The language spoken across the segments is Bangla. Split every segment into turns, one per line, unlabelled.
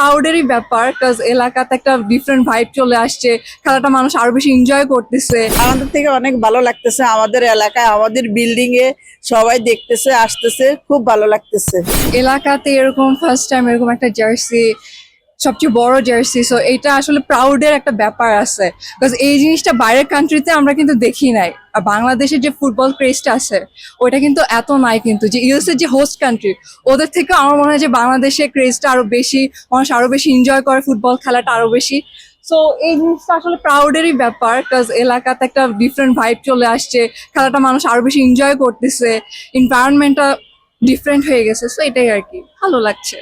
প্রাউডেরই ব্যাপার, কাজ এলাকাতে একটা ডিফারেন্ট ভাইব চলে আসছে, খেলাটা মানুষ আরো বেশি এনজয় করতেছে।
আমাদের থেকে অনেক ভালো লাগতেছে, আমাদের এলাকায় আমাদের বিল্ডিং এ সবাই দেখতেছে আসতেছে, খুব ভালো লাগতেছে।
এলাকাতে এরকম ফার্স্ট টাইম এরকম একটা জার্সি, সবচেয়ে বড় জার্সি, সো এটা আসলে প্রাউডের একটা ব্যাপার আছে, বিকজ এই জিনিসটা বাইরের কান্ট্রিতে আমরা কিন্তু দেখি নাই। আর বাংলাদেশের যে ফুটবল ক্রেজটা আছে ওইটা কিন্তু এত নাই, কিন্তু যে ইউএসএ যে হোস্ট কান্ট্রি ওদের থেকে আমার মনে হয় যে বাংলাদেশের ক্রেজটা আরো বেশি, মানুষ আরো বেশি এনজয় করে ফুটবল খেলাটা আরো বেশি। সো এই জিনিসটা আসলে প্রাউডেরই ব্যাপার, কাজ এলাকাতে একটা ডিফারেন্ট ভাইব চলে আসছে, খেলাটা মানুষ আরো বেশি এনজয় করতেছে, এনভায়রনমেন্টটা ডিফারেন্ট হয়ে গেছে, সো এটাই আর কি ভালো লাগছে।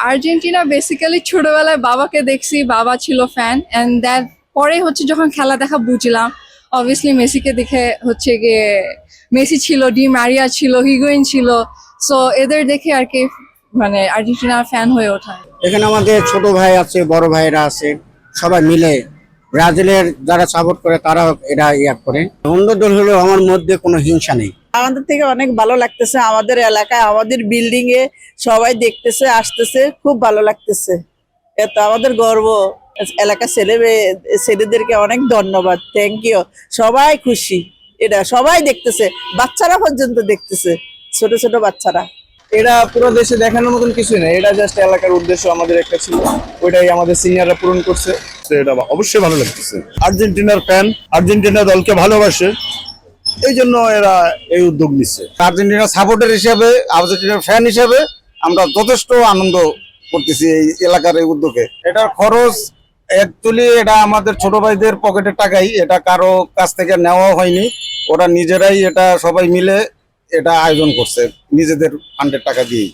আর্জেন্টিনা বেসিক্যালি ছোটবেলায় বাবাকে দেখছি, বাবা ছিল ফ্যান, এন্ড দ্যাট পরে হচ্ছে যখন খেলা দেখা বুঝলাম, অবভিয়াসলি মেসিকে দেখে হচ্ছে গিয়ে, মেসি ছিল, ডি মারিয়া ছিল, হিগুয়েইন ছিল, সো এদের দেখে আর কি মানে আর্জেন্টিনার ফ্যান হয়ে ওঠা।
এখানে আমাদের ছোট ভাই আছে, বড় ভাইরা আছে, সবাই মিলে ব্রাজিলের যারা সাপোর্ট করে তারা এরা করে। অন্য দল হলেও আমার মধ্যে কোনো হিংসা নেই।
আমাদের থেকে অনেক ভালো লাগতেছে, আমাদের এলাকায় আমাদের বিল্ডিং এ সবাই দেখতেছে আসতেছে, খুব ভালো লাগতেছে। এত আমাদের গর্ব। এলাকার ছেলেদেরকে অনেক ধন্যবাদ, থ্যাংক ইউ। সবাই খুশি, এটা সবাই দেখতেছে, বাচ্চারা পর্যন্ত দেখতেছে, ছোট ছোট বাচ্চারা।
এটা পুরো দেশে দেখানোর মতন কিছুই না, এটা জাস্ট এলাকার উদ্দেশ্য আমাদের একটা ছিল, ওইটাই আমাদের সিনিয়ররা পূরণ করছে।
তো এটা অবশ্যই ভালো লাগতেছে। আর্জেন্টিনার ফ্যান, আর্জেন্টিনা দলকে ভালোবাসে, এই জন্য এরা এই উদ্যোগ নিচ্ছে।
আর্জেন্টিনার সাপোর্টার হিসেবে, আর্জেন্টিনার ফ্যান হিসেবে আমরা যথেষ্ট আনন্দ করতেছি এই এলাকার এই উদ্যোগে। এটার খরচ অ্যাকচুয়ালি এটা আমাদের ছোট ভাইদের পকেটের টাকাই, এটা কারো কাছ থেকে নেওয়া হয়নি, ওরা নিজেরাই এটা সবাই মিলে এটা আয়োজন করছে নিজেদের ফান্ডের টাকা দিয়েই।